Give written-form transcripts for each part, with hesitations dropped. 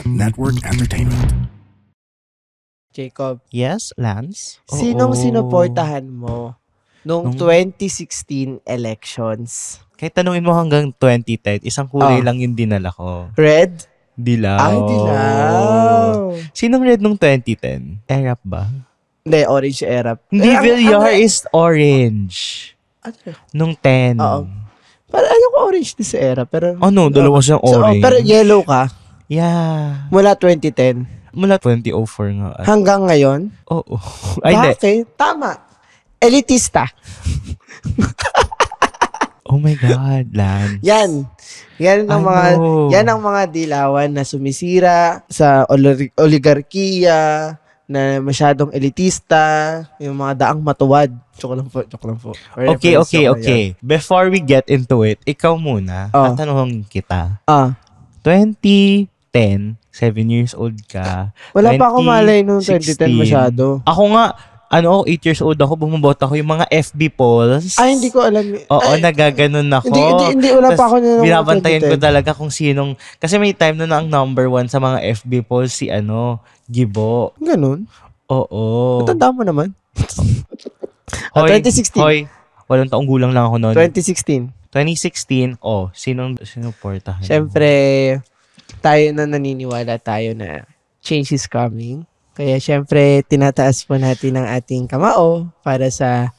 Pod Network Entertainment. Jacob, Yes, Lance? sinong Oo. sinuportahan mo nung Nung- 2016 elections? Kahit tanungin mo hanggang 2010, isang kulay Oh. lang yung dinala ko. Red? Dilaw. Ay, dilaw. Sinong red nung 2010? Erap ba? Hindi, orange era. Hindi, ang- Villar ang- is orange. Ano? Nung 10. Oo. Parang alam ko orange din sa era, pero... Ano, dalawa siyang orange. pero yellow ka Yeah. mula 2010 Mula 2004 nga. hanggang ngayon. Oo. Ay, hindi. Bakit? Tama. Elitista. Oh my God, Lance. Yan. Yan ang mga Ano? yan ang mga dilawan na sumisira sa oligarkiya, na masyadong elitista, yung mga daang matuwad. Joke lang po. Okay. Reference joke na yan. Before we get into it, ikaw muna. Oh. Tatanungin kita. 2010, 7 years old ka. Wala pa ako malay nung 2010 masyado. Ako nga, 8 years old ako, bumabota ko yung mga FB polls. Ay, hindi ko alam. Oo, Ay, nagaganon ako. Hindi, wala Tas pa ako nung binabantayan ko 2010. talaga kung sinong, kasi may time na ang number 1 sa mga FB polls si Gibo. Ganun? Oo. Matanda mo naman. Hoy, 2016. Hoy, 8 taong gulang lang ako noon. 2016. 2016, sinong portahan? Siyempre, tayo na naniniwala tayo na change is coming. Kaya siyempre, tinataas po natin ang ating kamao para sa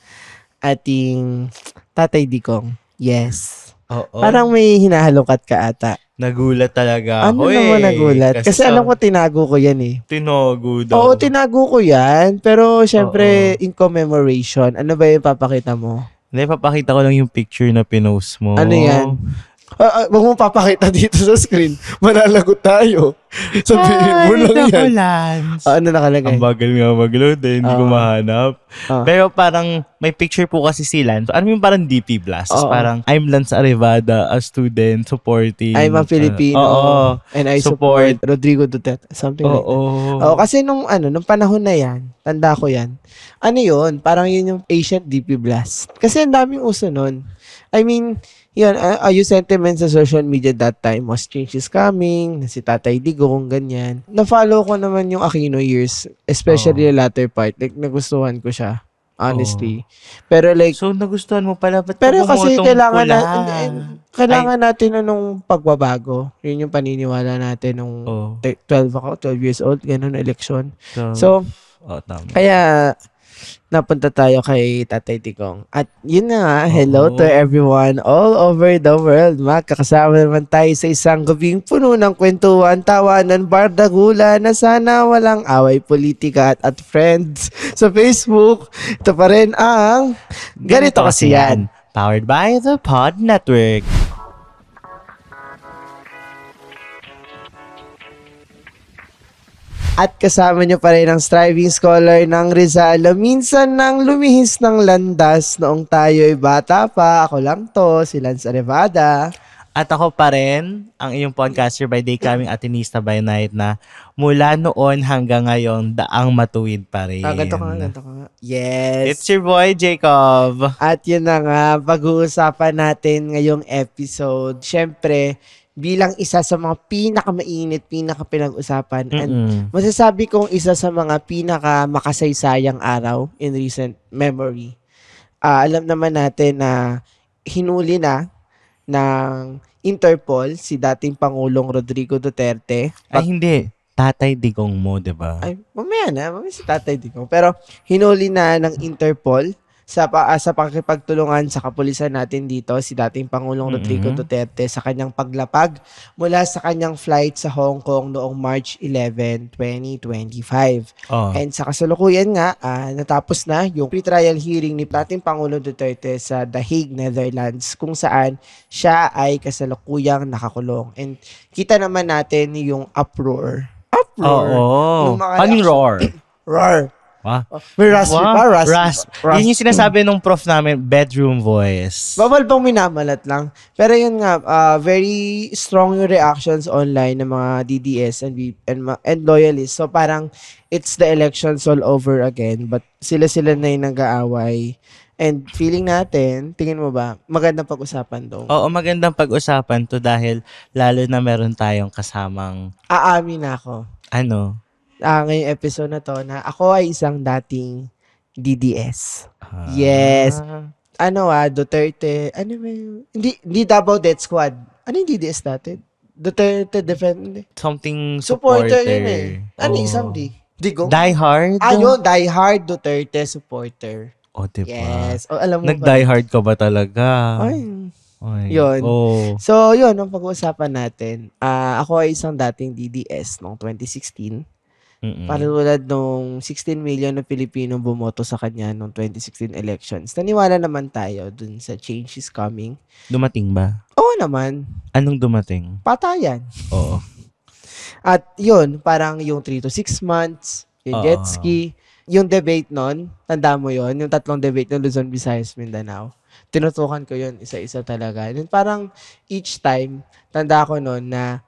ating Tatay Digong. Yes. Oo. Parang may hinahalungkat ka ata. Nagulat talaga Ano ako naman nagulat? Kasi alam ko tinago ko yan eh. Tinago daw. Oo, tinago ko yan. Pero siyempre, in commemoration, ano ba yung papakita mo? Hindi, papakita ko lang yung picture na pinost mo. Ano yan? Wag mo papakita dito sa screen. Malalagot tayo. Sabihin mo lang yan. Lance. Ano nakalagay? Ang bagal nga mag-load hindi ko mahanap. Pero parang may picture po kasi si Lance. Ano yung parang DP Blast? Parang I'm Lance Arevada, a student supporting. I'm a Filipino. And I support Rodrigo Duterte. Something like that. Kasi nung panahon na yan, tanda ko yan. Ano yun? Parang yun yung Asian DP Blast. Kasi ang daming uso nun. I mean, yun, yung sentiment sa social media that time was change is coming, si Tatay Digong, ganyan. Na-follow ko naman yung Aquino years, especially the latter part. Like, nagustuhan ko siya, honestly. Pero like, so, nagustuhan mo pala. Ba't pero kasi kailangan kailangan natin nung pagbabago. Yun yung paniniwala natin nung 12 years old, ganun, election. So, tama. kaya, napunta tayo kay Tatay Digong. At yun na nga, hello to everyone all over the world. Makakasama naman tayo sa isang gabing puno ng kwentuhan, tawanan, bardagula na sana walang away politika at friends sa Facebook. Ito pa rin ang Ganito Kasi Yan. Powered by the Pod Network. At kasama nyo pa rin ang striving scholar ng Rizal. Minsan nang lumihis ng landas noong tayo'y bata pa. Ako lang to, si Lance Arevada. At ako pa rin, ang iyong podcaster by day, kaming Atenista by night na mula noon hanggang ngayon, daang matuwid pa rin. Ganto ka nga. Yes. It's your boy, Jacob. At yun na nga, pag-uusapan natin ngayong episode. Siyempre, bilang isa sa mga pinakamainit, pinaka-pinag-usapan. And masasabi kong isa sa mga pinaka-makasaysayang araw in recent memory. Alam naman natin na hinuli na ng Interpol si dating Pangulong Rodrigo Duterte. Ay, hindi. Tatay Digong mo, diba? Ay, mamaya si Tatay Digong. Pero hinuli na ng Interpol sa pakikipagtulungan sa kapulisan natin dito, si dating Pangulong Rodrigo Duterte sa kanyang paglapag mula sa kanyang flight sa Hong Kong noong March 11, 2025. And sa kasalukuyan nga, natapos na yung pre-trial hearing ni dating Pangulong Duterte sa The Hague, Netherlands, kung saan siya ay kasalukuyang nakakulong. And kita naman natin yung uproar. Oo. Paning roar? Roar. May raspy pa, raspy. Yun yung sinasabi nung prof namin, bedroom voice. Bawal bang minamalat lang. Pero yun nga, very strong yung reactions online ng mga DDS and loyalists. So parang, it's the elections all over again. But sila na yung nag-aaway. And feeling natin, tingin mo ba, magandang pag-usapan daw? Oo, magandang pag-usapan to dahil lalo na meron tayong kasamang, Aamin ako. ano, Ngayong episode na to na ako ay isang dating DDS. ah, Yes. Duterte, hindi Davao Death Squad. Ano yung DDS dati? Duterte Defend. something Supporter supporter. yun eh. Ano yung isang Oo. D? Digong? Die Hard? Yun, Die Hard Duterte supporter. O, diba? Yes. Alam mo Nag-die hard ka ba talaga? Ay. Ay. Yun. Oh. So, yun, ang pag-uusapan natin. Ako ay isang dating DDS noong 2016. Patulad nung 16 million na Pilipino bumoto sa kanya noong 2016 elections. Naniwala naman tayo dun sa change is coming. Dumating ba? Oo naman. Anong dumating? Patayan. Oo. At yun, parang yung 3 to 6 months, yung jet ski, yung debate nun, tanda mo yun, yung 3 debate ng Luzon, Visayas, Mindanao. Tinutukan ko yun, isa-isa talaga. And parang each time, tanda ko nun na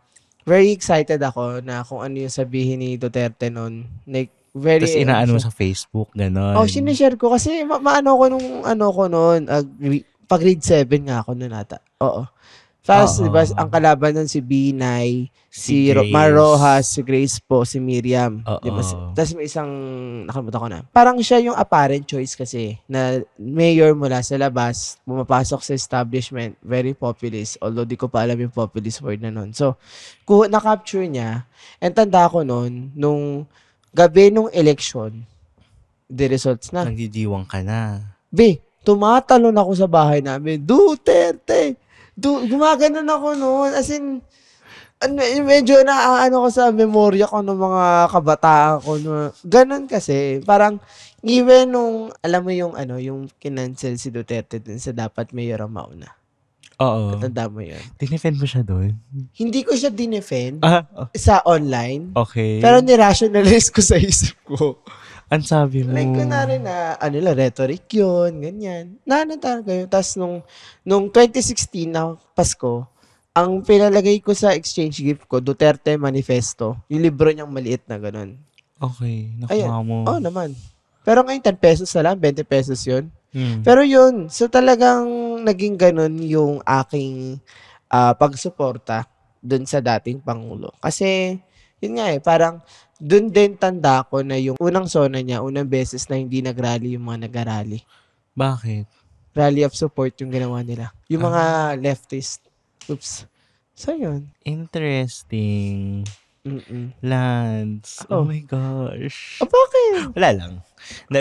very excited ako na kung ano yung sabihin ni Duterte nun. Like, very... Tapos inaano mo sa Facebook, gano'n. Sinishare ko kasi maano ko nung nun, pag grade 7 nga ako nun ata. Oo. Tapos, diba, ang kalaban nun si Binay, si Mar Rojas, si Grace po, si Miriam. Diba? Tapos may isang, nakalimutan ko na. Parang siya yung apparent choice kasi na mayor mula sa labas, pumapasok sa establishment, very populist. Although di ko pa alam yung populist word na nun. So, kung na-capture niya, and tanda ko nun, nung gabi nung election, the results na. Nagdidiwang ka na. Tumatalon ako sa bahay namin, Duterte! Gumaganon ako noon. As in, medyo ko sa memorya ko ng mga kabataan ko. Ganon kasi. Parang, even nung, alam mo yung, yung kinancel si Duterte dun sa dapat mayor ang mauna. Oo. Katanda mo yun. Dinefend mo siya doon? Hindi ko siya dinefend sa online. Okay. Pero nirationalize ko sa isip ko. Ang sabi mo? Like, kunwari na, rhetoric yun, ganyan. Nanantaran kayo. Tapos, nung 2016 na Pasko, ang pinalagay ko sa exchange gift ko, Duterte Manifesto. Yung libro niyang maliit na ganun. Okay. Nakuha mo. Oo naman. Pero ngayon, 10 pesos na lang, 20 pesos yun. Pero yun, so talagang naging ganun yung aking pagsuporta dun sa dating Pangulo. Kasi, yun nga parang, dun din tanda ko na yung unang sona niya, unang beses na hindi nag-rally yung mga nag-rally. Bakit? Rally of support yung ginawa nila. Yung mga leftist. Oops. So, yun. Interesting. Lance. Oh my gosh. Bakit? Wala lang.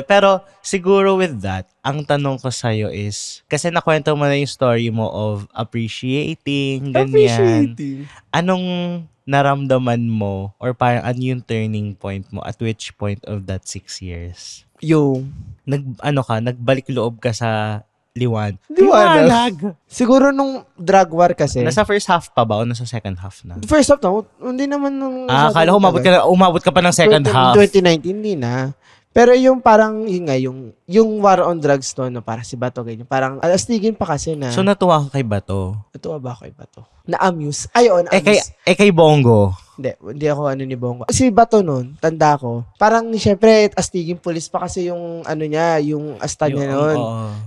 Pero siguro with that, ang tanong ko sa'yo is, kasi nakwento mo na yung story mo of appreciating, ganyan. Anong naramdaman mo or parang ano yung turning point mo at which point of that 6 years? Yung nagbalik loob ka sa liwanag. Siguro nung drug war kasi. Nasa first half pa ba o nasa second half na? First half na. Hindi naman nung... Akala ko umabot ka pa ng second half. 2019, hindi na. Pero yung parang, yung war on drugs to, para si Bato, ganyan. Parang, astigin pa kasi na... So, natuwa ka kay Bato? Natuwa ba ako kay Bato? Na-amuse. Na-amuse. Kay Bongo? Hindi ako ni Bongo. Si Bato nun, tanda ko, parang siyempre, astigin pulis pa kasi yung yung asta niya nun.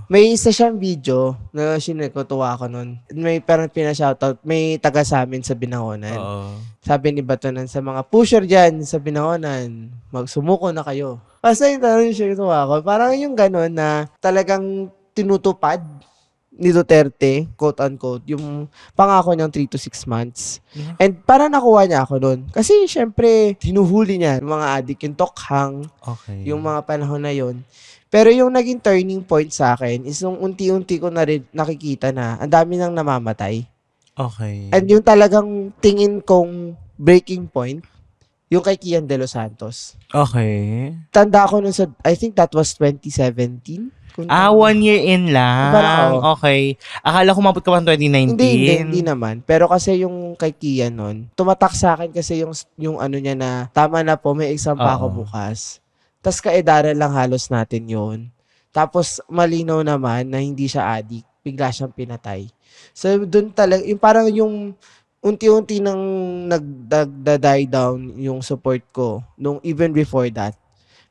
May isa siyang video na sinikutuwa ko nun. May parang pinashoutout, may taga sa amin sa Binangonan. Sabi ni Bato nun, sa mga pusher dyan sa Binangonan, magsumuko na kayo. Kasi yung siya ko. Parang yung gano'n na talagang tinutupad ni Duterte, quote-unquote, yung pangako niyang 3 to 6 months. And parang nakuha niya ako nun. Kasi syempre, hinuhuli niya yung mga adik, yung tokhang, yung mga panahon na yon. Pero yung naging turning point sa akin is nung unti-unti ko na rin nakikita na ang dami nang namamatay. Okay. And yung talagang tingin kong breaking point, yung kay Kian De Los Santos. Okay. Tanda ko nun I think that was 2017. 1 year in lang. Okay. Akala ko mabot ka pa 2019. Hindi naman. Pero kasi yung kay Kian nun, tumatak sa akin kasi yung niya na, tama na po, may exam pa ako bukas. Tapos kaedaran lang halos natin yun. Tapos malinaw naman na hindi siya addict. Bigla siyang pinatay. So dun talaga, yung parang yung unti-unti nang nag-die down yung support ko nung even before that.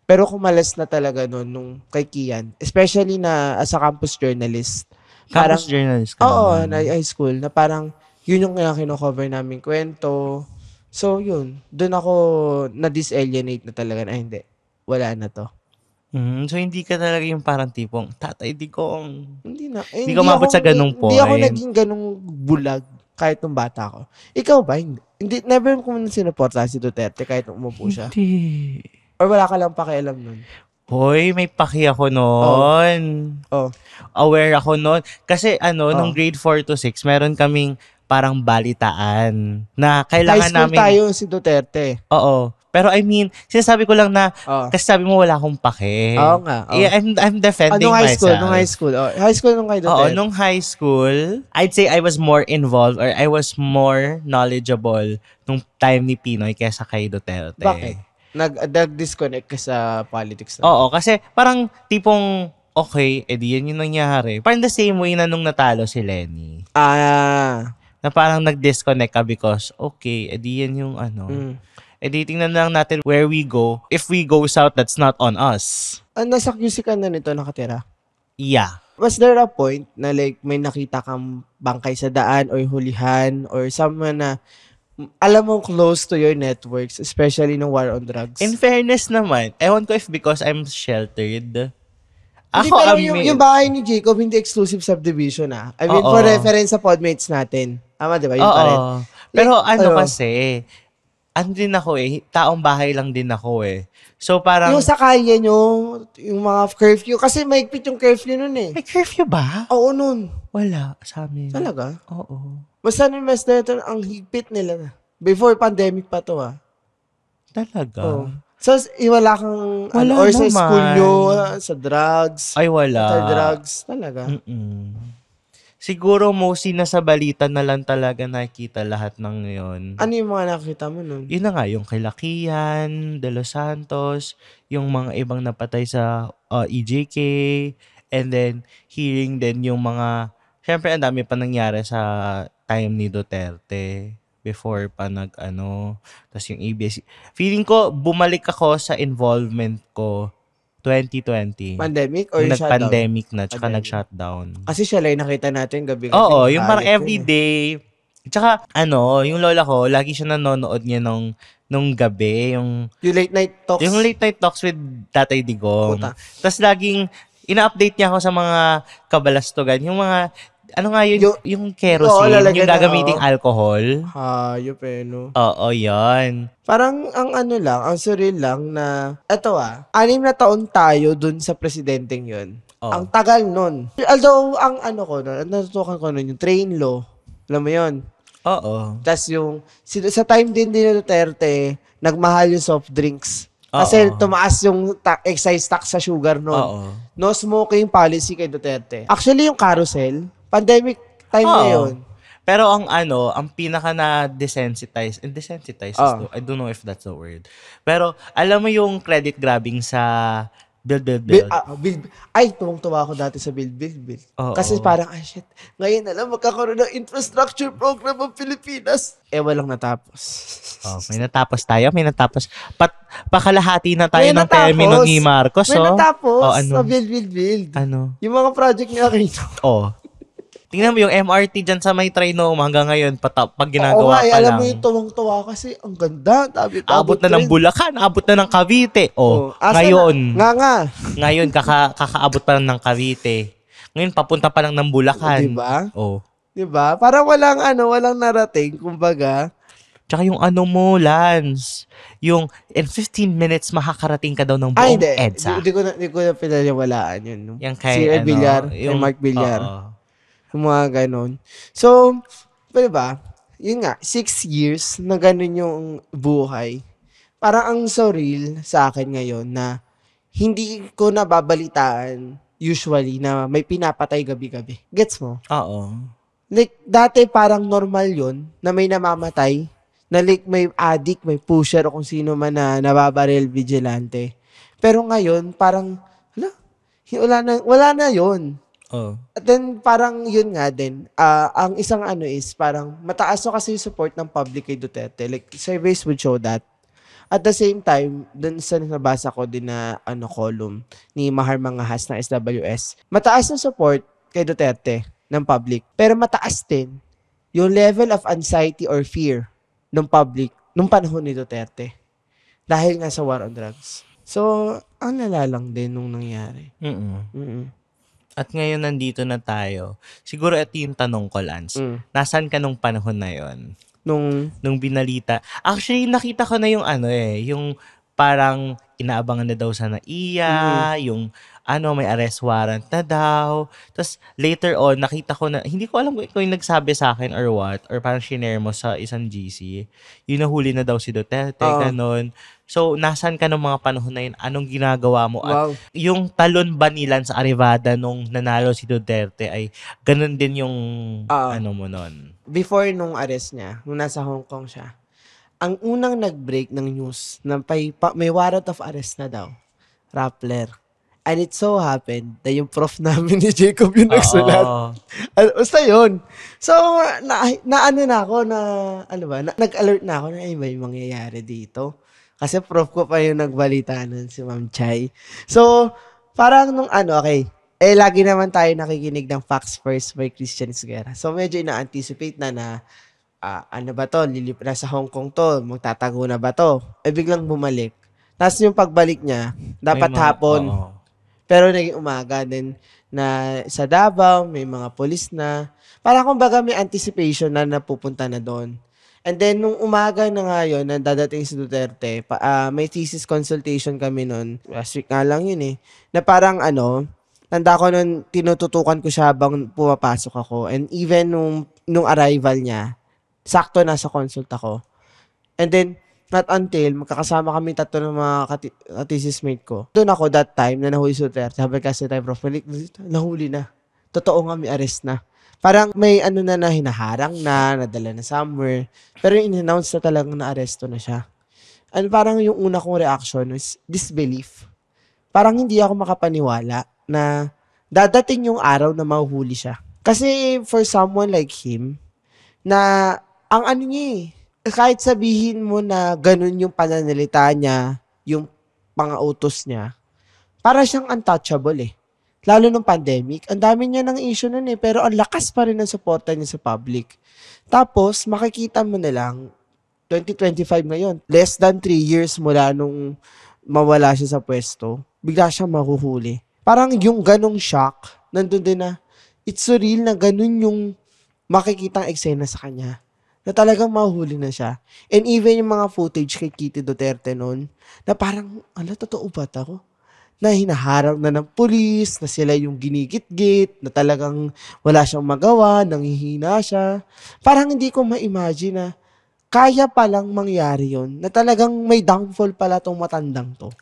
Pero kumalas na talaga nun nung kay Kian. Especially na as a campus journalist. Campus journalist ka Oo, naman. na high school. Na parang, yun yung kino-cover namin kwento. So, yun. Doon ako na-disalienate na talaga na hindi. Wala na to. So, hindi ka talaga yung parang tipong, tatay, di ko, Hindi na. Hindi ka umabot sa ganung Hindi ako point. naging ganung bulag kahit nung bata ko. Ikaw ba? Hindi never ko man sinuporta si Duterte kahit nung umupo siya. hindi. Or wala ka lang pakialam nun? Hoy, may paki ako Oh. noon. Oh. Aware ako noon. Kasi nung Oh. grade 4 to 6, meron kaming parang balitaan na High kailangan school namin. tayo si Duterte. Oo. Pero I mean, sinasabi ko lang na, Oh. kasi sabi mo wala akong pake. Oo nga. Oh. Yeah, I'm defending Nung high school, myself. nung high school. Oh. High school nung kay Oo, Duterte. nung high school, I'd say I was more involved or I was more knowledgeable nung time ni Pinoy kesa kay Duterte. Bakit? Nag-disconnect ka sa politics na? Oo, kasi parang tipong, okay, edi yan yung nangyari. Parang the same way na nung natalo si Lenny. Na parang nag-disconnect ka because, okay, edi yan yung Edi tingnan lang natin where we go. If we go south, that's not on us. Nasa QC ka na nito nakatira? Yeah. Was there a point na like may nakita kang bangkay sa daan or hulihan or someone na alam mo close to your networks, especially ng war on drugs? In fairness naman, ewan ko if because I'm sheltered. Hindi, pero yung bahay ni Jacob, hindi exclusive subdivision I mean, for reference sa podmates natin. Tama, di ba? Yun pa rin. Pero kasi, din ako taong bahay lang din ako So parang... Yung sa kaya nyo, yung mga curfew, kasi maigpit yung curfew nun May curfew ba? Oo, nun. Wala sa amin. Talaga? Oo. Basta nung mas dito, ang higpit nila. Before pandemic pa to Talaga? Oo. So, wala kang, Wala or sa naman. school nyo, sa drugs. Ay, wala. Sa drugs. Talaga. Siguro mostly nasa balita na lang talaga nakikita lahat ng ngayon. Ano yung mga nakita mo nun? Yun na nga, yung kay Lakian, De Los Santos, yung mga ibang napatay sa EJK, and then hearing din yung mga, syempre ang dami pa nangyari sa time ni Duterte before pa tas yung ABS. Feeling ko, bumalik ako sa involvement ko 2020. Pandemic or Yung shutdown? nag-pandemic na, tsaka Pandemic. nag-shutdown. Kasi siya lang nakita natin gabi-gabi. Oo, yung parang Halit everyday. Tsaka, yung lola ko, lagi siya nanonood niya nung gabi, yung Yung late night talks. late night talks with Tatay Digong. Puta. Tapos laging, ina-update niya ako sa mga kabalastugan. Yung mga, yung kerosene, lalagyan yung na, gagamiting alcohol. Hayop no? Oo, yan. Parang ang surreal lang na, 6 na taon tayo dun sa presidenteng yun. Oh. Ang tagal nun. Although, ang natutukan ko nun, yung train law. Alam mo yun? Oo. Tapos sa time din ni Duterte, nagmahal yung soft drinks. Kasi tumaas yung excise tax sa sugar nun. Oo. No smoking policy kay Duterte. Actually, yung carousel, pandemic time na yun. Pero ang pinaka na desensitize I don't know if that's the word. Pero alam mo yung credit grabbing sa build. Ay, tuwang-tuwa ako dati sa build. Oo. Kasi parang, shit, ngayon na lang magkakaroon ng infrastructure program ng Pilipinas. Walang natapos. May natapos tayo, pakalahati na tayo May ng natapos. termino ni Marcos. May natapos ano? sa build. Ano? Yung mga project niya kayo. Tingnan mo yung MRT dyan sa may Trinoma hanggang ngayon, pag Oo ginagawa nga, pa alam lang. mo yung tuwang-tuwa kasi ang ganda. Abot na ng Bulacan, abot na ng Cavite. Ngayon. Ngayon, kakaabot pa lang ng Cavite. Ngayon, papunta pa lang ng Bulacan. Diba? Oh. Diba? Parang walang narating, kumbaga. Tsaka yung Lance, yung in 15 minutes makakarating ka daw ng buong EDSA. Hindi ko na pinaniwalaan yun. No? Yung kay, si Villar, yung Mark Villar. Yung mga ganon. So, diba? Yun nga, 6 years na ganon yung buhay. Parang ang surreal sa akin ngayon na hindi ko nababalitaan usually na may pinapatay gabi-gabi. Gets mo? Oo. Like, dati parang normal yun na may namamatay. Na like, may addict, may pusher o kung sino man na nababaril vigilante. Pero ngayon, parang, wala na yun. Oh. At then, parang yun nga din, ang isang is, parang mataas na kasi yung support ng public kay Duterte. Like, surveys would show that. At the same time, dun sa nabasa ko din na column ni Mahar Mangahas ng SWS, mataas na support kay Duterte ng public. Pero mataas din yung level of anxiety or fear ng public nung panahon ni Duterte. Dahil nga sa war on drugs. So, ang lala lang din nung nangyari. At ngayon nandito na tayo. Siguro ito yung tanong ko, Lance. Nasaan ka nung panahon na yon? Nung binalita. Actually, nakita ko na yung yung parang inaabangan na daw sa NAIA, yung may arrest warrant na daw. Tapos later on, nakita ko na, hindi ko alam kung yung nagsabi sa akin or what, or parang shinare mo sa isang GC, yung nahuli na daw si Duterte, ganon. So, nasaan ka nung mga panahon na yun? Anong ginagawa mo? Wow. At yung talon ba nila sa Arevada nung nanalo si Duterte ay ganon din yung mo nun? Before nung arrest niya, nung nasa Hong Kong siya, ang unang nag-break ng news na may warrant of arrest na daw, Rappler. And it so happened na yung prof namin ni Jacob yung nagsulat. Basta yun. So, nag-alert na ako na may mangyayari dito. Kasi prof ko pa yung nagbalita nun, si Ma'am Chay. So, parang lagi naman tayo nakikinig ng Facts First by Christian Esguerra. So, medyo ina-anticipate na nasa Hong Kong to, magtatago na ba to? Biglang bumalik. Tapos yung pagbalik niya, dapat hapon. Pero naging umaga din na sa Davao, may mga polis na. Parang kumbaga may anticipation na napupunta na doon. And then, nung umaga na ngayon, na dadating si Duterte, may thesis consultation kami noon. Last week nga lang yun na parang tanda ko noon, tinututukan ko siya habang pumapasok ako. And even nung arrival niya, sakto nasa consult ako. And then, not until magkakasama kami tatlo ng mga thesis mate ko. Doon ako that time na nahuli si Duterte. Sabi kasi tayo, Prof. Nahuli na. Totoo nga, may arrest na. Parang may na hinaharang na, nadala na somewhere. Pero in-announce na talagang na-arresto na siya. And parang yung una kong reaction is disbelief. Parang hindi ako makapaniwala na dadating yung araw na mahuhuli siya. Kasi for someone like him, na ang niya kahit sabihin mo na ganun yung pananalita niya, yung pang-utos niya, para siyang untouchable Lalo nung pandemic, ang dami niya ng issue nun pero ang lakas pa rin ng suporta niya sa public. Tapos, makikita mo na lang, 2025 ngayon, less than 3 years mula nung mawala siya sa pwesto, bigla siya mahuhuli. Parang yung ganong shock, nandun din na, it's surreal na ganun yung makikitang eksena sa kanya. Na talagang mahuhuli na siya. And even yung mga footage kay Kitty Duterte noon, na parang, totoo ba ako? Na hinaharang na ng pulis, na sila yung ginigit-git, na talagang wala siyang magawa, nanghihina siya. Parang hindi ko ma-imagine na kaya palang mangyari yon, na talagang may downfall pala tong matandang to.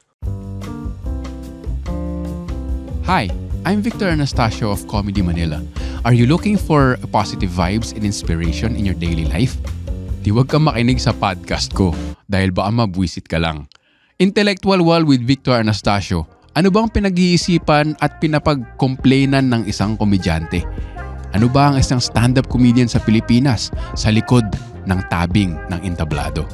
Hi, I'm Victor Anastasio of Comedy Manila. Are you looking for positive vibes and inspiration in your daily life? Di wag kang makinig sa podcast ko dahil baka mabwisit ka lang. Intellectual Wall with Victor Anastasio. Ano bang pinag-iisipan at pinapag-complainan ng isang komedyante? Ano ba ang isang stand-up comedian sa Pilipinas sa likod ng tabing ng entablado?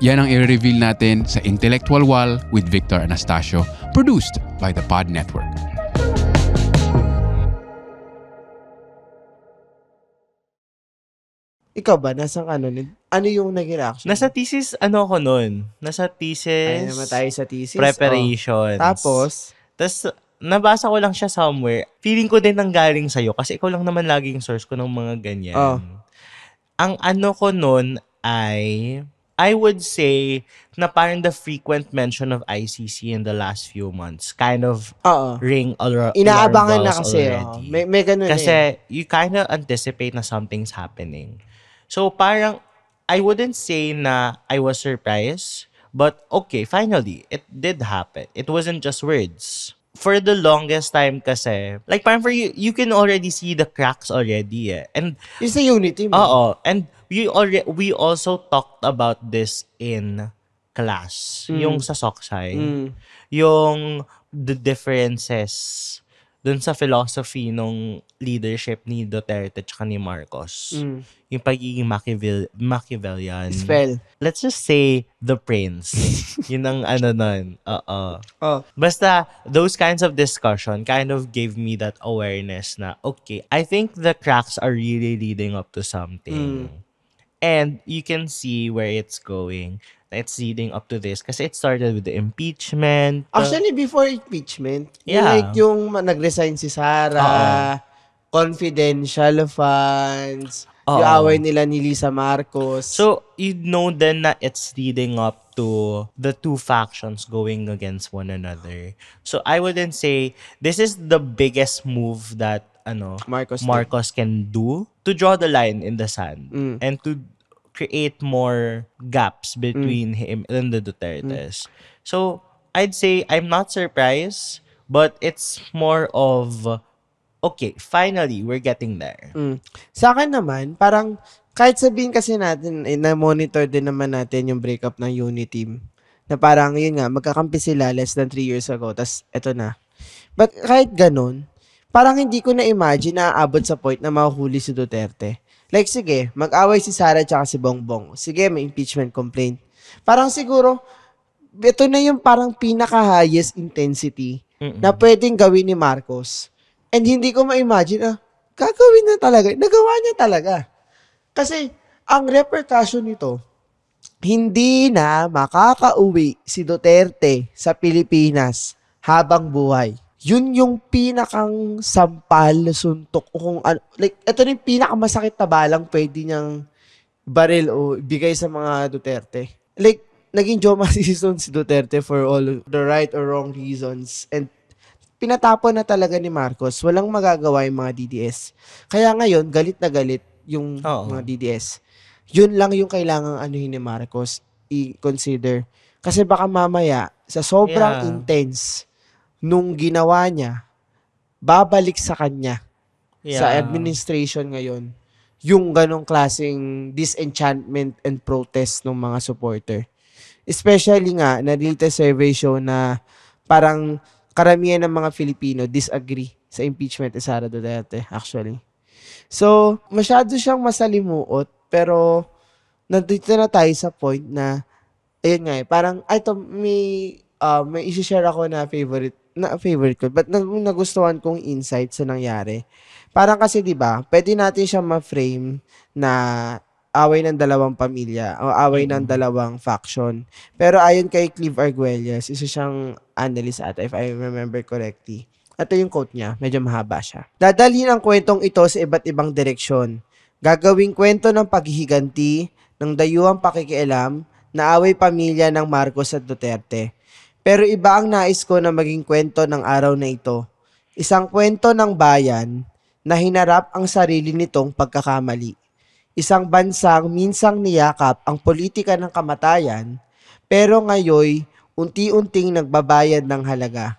Yan ang i-reveal natin sa Intellectual Wall with Victor Anastasio, produced by the Pod Network. Ikaw ba? Nasang ano yung naging reaction? Nasa thesis, ako nun? Nasa thesis, ay naman tayo sa thesis. preparations. Tapos, nabasa ko lang siya somewhere. Feeling ko din nanggaling sa'yo kasi ikaw lang naman laging source ko ng mga ganyan. Ang ko nun ay, I would say, na parang the frequent mention of ICC in the last few months kind of ring inaabangan na kasi. Already. May ganun kasi you kind of anticipate na something's happening. So parang, I wouldn't say na I was surprised, but okay, finally, it did happen. It wasn't just words. For the longest time kasi, like parang for you can already see the cracks already And it's a unity mo. And we also talked about this in class. Yung sa Soksay. Yung the differences dun sa philosophy nung leadership ni Duterte tsaka ni Marcos. Yung pagiging Machiavellian. Spell. Let's just say the prince. Yun ang nun. Oo. Oh. Basta, those kinds of discussion kind of gave me that awareness na, okay, I think the cracks are really leading up to something. And you can see where it's going. It's leading up to this. Kasi it started with the impeachment. Actually, before impeachment, Yeah. yung nag-resign si Sara, confidential funds, yung away nila ni Lisa Marcos. So, you know then na it's leading up to the two factions going against one another. So, I wouldn't say this is the biggest move that Marcos can do to draw the line in the sand and to create more gaps between him and the Dutertes. So, I'd say I'm not surprised, but it's more of, okay, finally, we're getting there. Sa akin naman, parang kahit sabihin kasi natin, na-monitor din naman natin yung breakup ng Uniteam. Na parang, yun nga, magkakampi sila less than 3 years ago, tas eto na. But kahit ganun, parang hindi ko na-imagine na aabot sa point na mahuhuli si Duterte. Like, sige, mag-away si Sara tsaka si Bongbong. Sige, may impeachment complaint. Parang siguro, ito na yung parang pinaka-highest intensity na pwedeng gawin ni Marcos. And hindi ko ma-imagine, gagawin na talaga. Nagawa niya talaga. Kasi, ang repercussion nito, hindi na makakauwi si Duterte sa Pilipinas habang buhay. Yun yung pinakang sampal, suntok, o kung ano, like, ito na yung pinakamasakit na balang pwede niyang baril o bigay sa mga Duterte. Like, naging Joma season si Duterte for all the right or wrong reasons. And pinatapon na talaga ni Marcos. Walang magagawa yung mga DDS. Kaya ngayon, galit na galit yung mga DDS. Yun lang yung kailangang anuhin ni Marcos i-consider. Kasi baka mamaya, sa sobrang intense nung ginawa niya, babalik sa kanya sa administration ngayon yung ganong klaseng disenchantment and protest ng mga supporter. Especially nga, na-latest survey show na parang karamihan ng mga Filipino disagree sa impeachment ni Sara Duterte, actually. So, masyado siyang masalimuot, pero nandito na tayo sa point na, ayun nga parang, ito, may isi-share ako na favorite ko, but nagustuhan kong insight sa nangyari. Parang kasi, di ba, pwede natin siya ma-frame na away ng dalawang pamilya o away ng dalawang faction. Pero ayon kay Clive Arguelles, isa siyang analyst ata, if I remember correctly. Ito yung quote niya, medyo mahaba siya. Dadalhin ang kwentong ito sa iba't ibang direksyon. Gagawing kwento ng paghihiganti, ng dayuhang pakikialam, na away pamilya ng Marcos at Duterte. Pero iba ang nais ko na maging kwento ng araw na ito. Isang kwento ng bayan na hinarap ang sarili nitong pagkakamali. Isang bansang minsang niyakap ang politika ng kamatayan, pero ngayoy unti-unting nagbabayad ng halaga.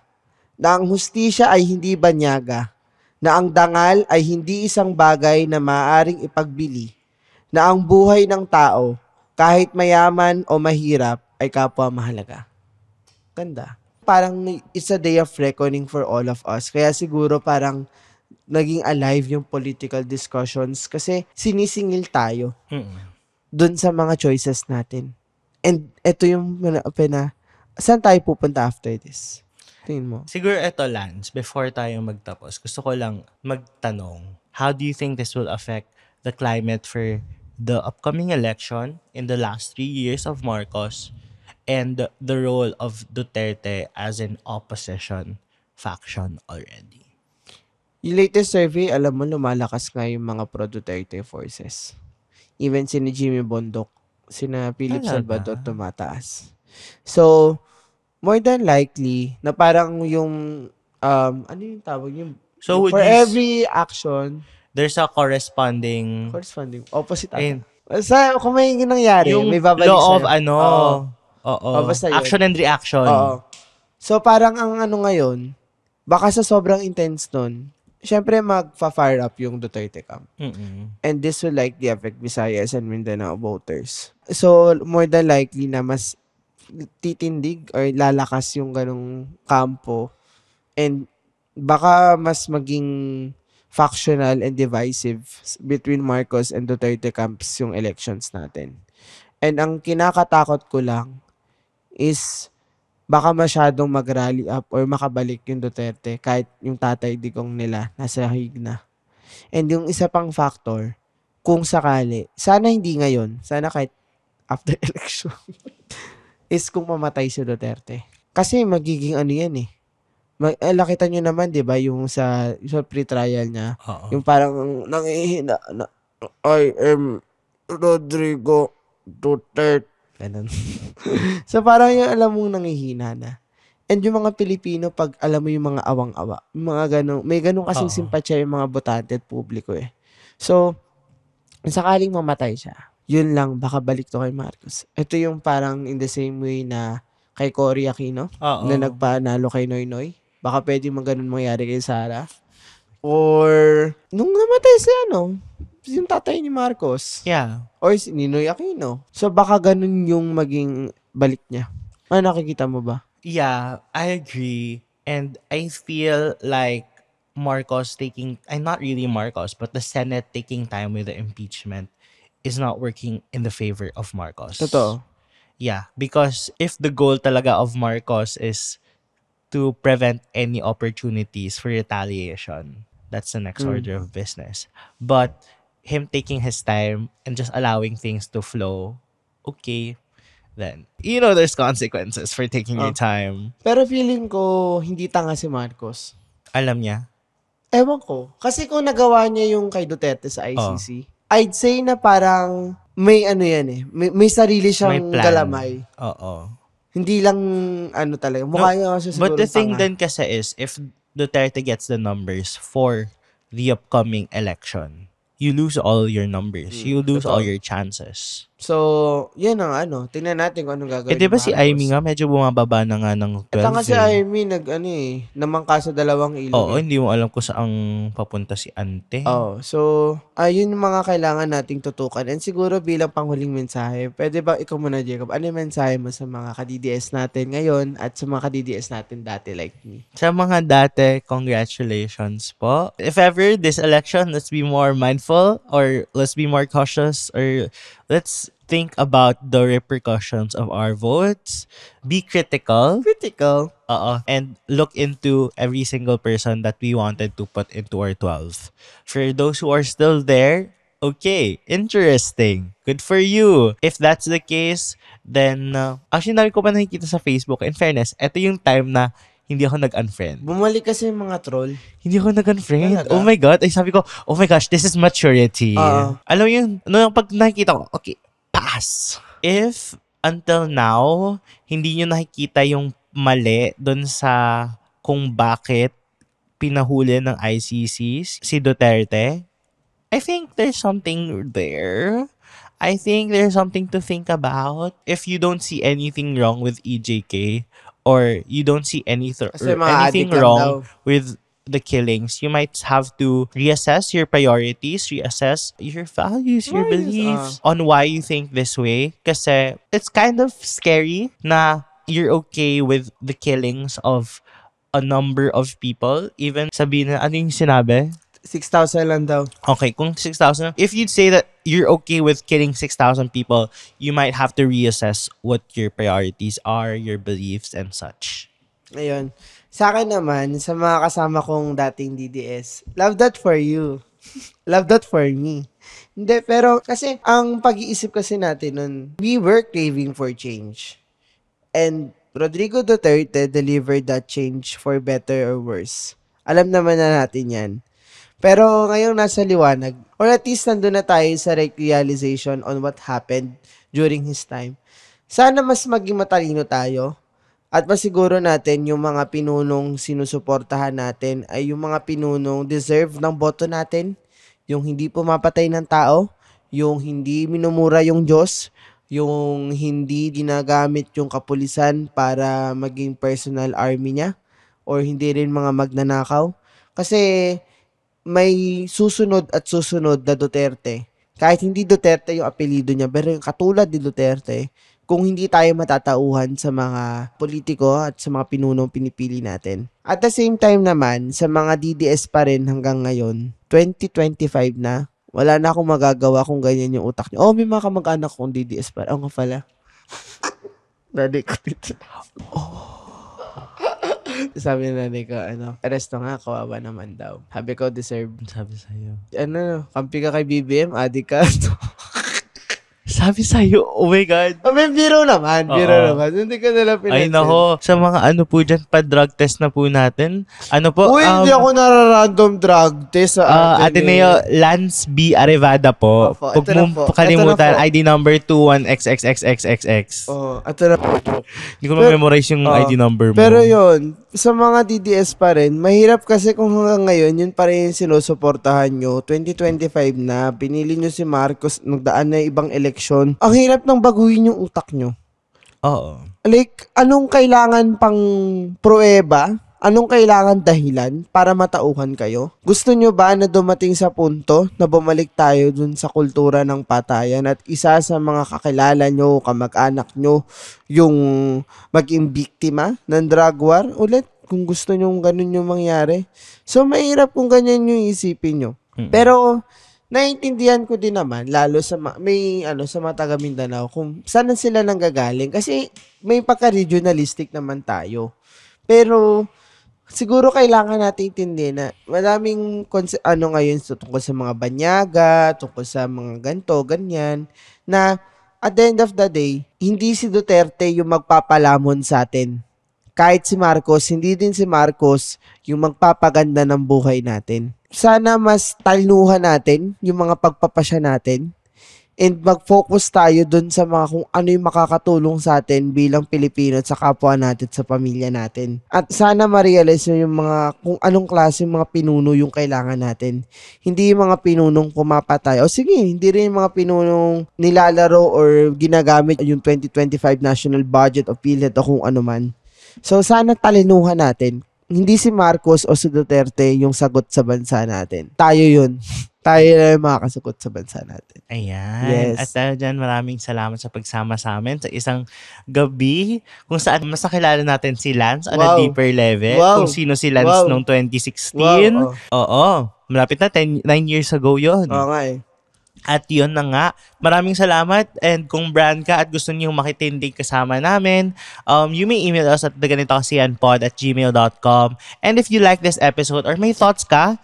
Na ang hustisya ay hindi banyaga. Na ang dangal ay hindi isang bagay na maaaring ipagbili. Na ang buhay ng tao, kahit mayaman o mahirap, ay kapwa mahalaga. Ganda. Parang it's a day of reckoning for all of us. Kaya siguro parang naging alive yung political discussions kasi sinisingil tayo dun sa mga choices natin. And ito yung saan tayo pupunta after this? Tingin mo? Siguro ito, Lance, before tayo magtapos, gusto ko lang magtanong, how do you think this will affect the climate for the upcoming election in the last 3 years of Marcos and the role of Duterte as an opposition faction already? Yung latest survey, alam mo, lumalakas nga yung mga pro-Duterte forces. Even sina Jimmy Bondoc, sina Philip Salvador tumataas. So, more than likely, na parang yung, ano yung tawag yung, so for every action, there's a corresponding opposite ata. Kung may nangyari, yung may babalik law of sa'yo. Basta yun. action and reaction. So, parang ang ngayon, baka sa sobrang intense nun, syempre magfa-fire up yung Duterte camp. And this will likely affect Visayas and Mindanao voters. So, more than likely na mas titindig or lalakas yung ganong kampo and baka mas maging factional and divisive between Marcos and Duterte camps yung elections natin. And ang kinakatakot ko lang is baka masyadong mag-rally up or makabalik yung Duterte kahit yung tatay digong nila nasa hig na. And yung isa pang factor, kung sakali, sana hindi ngayon, sana kahit after election, is kung mamatay si Duterte. Kasi magiging ano yan eh. Nakita nyo naman, di ba, yung sa pre-trial niya, Oo. yung parang nangihina na, I am Rodrigo Duterte. Ganun. So parang yung alam mong nangihina na. And yung mga Pilipino, pag alam mo yung mga awang-awa, yung mga ganun, may ganun kasing Oo. simpatya yung mga botante at publiko eh. So, sakaling mamatay siya, yun lang, baka balik to kay Marcos. Ito yung parang in the same way na kay Cory Aquino, Oo. na nagpanalo kay Noynoy. Baka pwede ganun mangyari kay Sara. Or, nung namatay si yung tatay ni Marcos. Yeah. Or si Ninoy Aquino. So, baka ganun yung maging balik niya. Ano, nakikita mo ba? Yeah, I agree. And I feel like not really Marcos, but the Senate taking time with the impeachment is not working in the favor of Marcos. Totoo. Yeah, because if the goal talaga of Marcos is to prevent any opportunities for retaliation, that's the next order of business. But him taking his time and just allowing things to flow, okay, then, there's consequences for taking your time. Pero feeling ko, hindi tanga si Marcos. Alam niya? Ewan ko. Kasi kung nagawa niya yung kay Duterte sa ICC, I'd say na parang may ano yan eh. May sarili May siyang plan. galamay. Oo. Hindi lang talaga. Mukha niya kasi siguro But the thing tanga. then kasi is, if Duterte gets the numbers for the upcoming election, you lose all your numbers. You lose all your chances. So, yan ang tingnan natin kung anong gagawin Eh, di ba ni si Marcos. Amy nga, medyo bumababa na nga ng 12 Tanga si eh. Amy, namangka sa dalawang ilog. Oo, hindi mo alam kung saang papunta si ante. So, ayun yung mga kailangan nating tutukan. And siguro bilang panghuling mensahe, pwede ba ikaw muna, Jacob, ano yung mensahe mo sa mga ka-DDS natin ngayon at sa mga ka-DDS natin dati like me? Sa mga dati, congratulations po. If ever this election, let's be more mindful or let's be more cautious or let's think about the repercussions of our votes. Be critical. And look into every single person that we wanted to put into our 12. For those who are still there, okay, interesting. Good for you. If that's the case, then, actually, dami ko pa nakikita sa Facebook. In fairness, ito yung time na hindi ako nag-unfriend. Bumalik kasi yung mga troll. Hindi ako nag-unfriend. Talaga? Oh my God. Ay, sabi ko, oh my gosh, this is maturity. Oo. Alam mo yun, pag nakikita ko, okay, pass. If until now, hindi nyo nakikita yung mali dun sa kung bakit pinahuli ng ICC si Duterte, I think there's something there. I think there's something to think about. If you don't see anything wrong with EJK or you don't see anything Kasi mga anything addict lang wrong daw. with the killings, you might have to reassess your priorities, reassess your values, your beliefs on why you think this way. Kasi it's kind of scary na you're okay with the killings of a number of people. Even sabihin na, ano yung sinabi? 6,000 lang daw. Okay, kung 6,000, if you'd say that you're okay with killing 6,000 people, you might have to reassess what your priorities are, your beliefs, and such. Ayun. Sa akin naman, sa mga kasama kong dating DDS, love that for you. Love that for me. Hindi, pero kasi ang pag-iisip kasi natin nun, we were craving for change. And Rodrigo Duterte delivered that change for better or worse. Alam naman na natin yan. Pero ngayong nasa liwanag, or at least nandun na tayo sa realization on what happened during his time. Sana mas maging matalino tayo at masiguro natin yung mga pinunong sinusuportahan natin ay yung mga pinunong deserve ng boto natin, yung hindi pumapatay ng tao, yung hindi minumura yung Diyos, yung hindi ginagamit yung kapulisan para maging personal army niya, or hindi rin mga magnanakaw. Kasi may susunod at susunod na Duterte. Kahit hindi Duterte yung apelido niya, pero yung katulad ni Duterte, kung hindi tayo matatauhan sa mga politiko at sa mga pinunong pinipili natin. At the same time naman, sa mga DDS pa rin hanggang ngayon, 2025 na, wala na akong magagawa kung ganyan yung utak niyo. May mga kamag-anak kong DDS pa. Nga pala. Daddy ko dito. Sabi na nanay ko, arresto nga, kawawa naman daw. Sabi ko, deserve. Sabi sa'yo. Kampi ka kay BBM, adik ka. Sabi sa'yo, oh my God. May biro naman. Hindi ka nila pinansin. Ay nako, sa mga po dyan, pa-drug test na po natin. Hindi ako nara-random drug test sa Ateneo Lance B. Arevada po. Huwag mo kalimutan, ID number 21XXXXXX. Ito na po. Hindi ko ma-memorize yung ID number mo. Pero yun, sa mga DDS pa rin, mahirap kasi kung hanggang ngayon, yun pa rin yung sinusuportahan nyo. 2025 na, pinili nyo si Marcos, nagdaan na ibang eleksyon. Ang hirap nang baguhin yung utak nyo. Oo. Like, anong kailangan pang pruweba? Anong kailangan dahilan para matauhan kayo? Gusto nyo ba na dumating sa punto na bumalik tayo dun sa kultura ng patayan at isa sa mga kakilala nyo, kamag-anak nyo, yung maging biktima ng drug war? Ulit, kung gusto nyo ganun yung mangyari. So, mahirap kung ganyan yung isipin nyo. Pero, naiintindihan ko din naman, lalo sa sa mga taga Mindanao, kung saan sila nanggagaling. Kasi, may pagka-regionalistic naman tayo. Pero, siguro kailangan natin intindihin na madaming ngayon tungkol sa mga banyaga, tungkol sa mga ganto, ganyan, na at the end of the day, hindi si Duterte yung magpapalamon sa atin. Kahit si Marcos, hindi din si Marcos yung magpapaganda ng buhay natin. Sana mas talinuhan natin yung mga pagpapasya natin and mag-focus tayo dun sa mga kung ano yung makakatulong sa atin bilang Pilipino at sa kapwa natin, sa pamilya natin. At sana ma-realize nyo yung mga kung anong klase mga pinuno yung kailangan natin. Hindi yung mga pinunong pumapatay. O sige, hindi rin yung mga pinunong nilalaro or ginagamit yung 2025 national budget o PhilHealth o kung ano man. So sana talinuhan natin. Hindi si Marcos o si Duterte yung sagot sa bansa natin. Tayo yun. Tayo na yung makakasagot sa bansa natin. Ayan. Yes. At dyan, maraming salamat sa pagsama sa amin sa isang gabi kung saan mas nakilala natin si Lance on a deeper level. Kung sino si Lance noong 2016. Oo. Malapit na 9 years ago yun. Oo nga eh. At yun na nga, maraming salamat, and kung brand ka at gusto niyo makitindig kasama namin, you may email us at theganitokasiyanpod@gmail.com. And if you like this episode or may thoughts ka,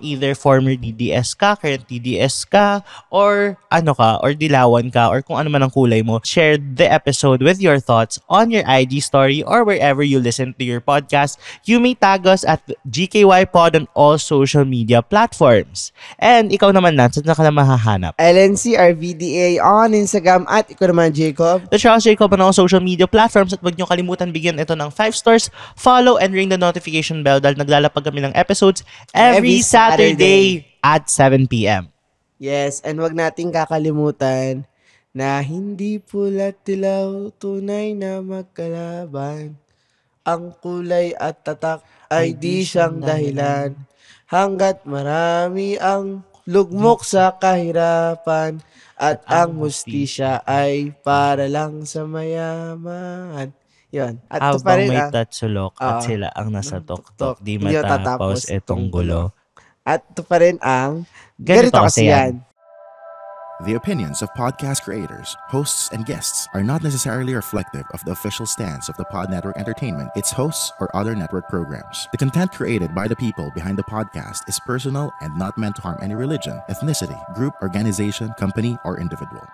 either former DDS ka, current DDS ka, or or dilawan ka, or kung ano man ang kulay mo, share the episode with your thoughts on your IG story or wherever you listen to your podcast. You may tag us at GKYPod on all social media platforms. And ikaw naman, Nance, saan ka na mahahanap? LNCRVDA on Instagram at ikaw naman, Jacob. The Charles Jacob on all social media platforms, at huwag niyo kalimutan bigyan ito ng 5 stars, follow and ring the notification bell dahil naglalapag kami ng episodes every Saturday at 7 p.m. Yes, and wag nating kakalimutan na hindi pula't dilaw tunay na magkalaban. Ang kulay at tatak ay di siyang dahilan hanggat marami ang lugmok sa kahirapan at ang hustisya ay para lang sa mayaman. Yun. At habang may tatsulok at sila ang nasa tuktok, di matapos itong gulo. At ito pa rin ang Ganito Kasi Yan. The opinions of podcast creators, hosts, and guests are not necessarily reflective of the official stance of the Pod Network Entertainment, its hosts, or other network programs. The content created by the people behind the podcast is personal and not meant to harm any religion, ethnicity, group, organization, company, or individual.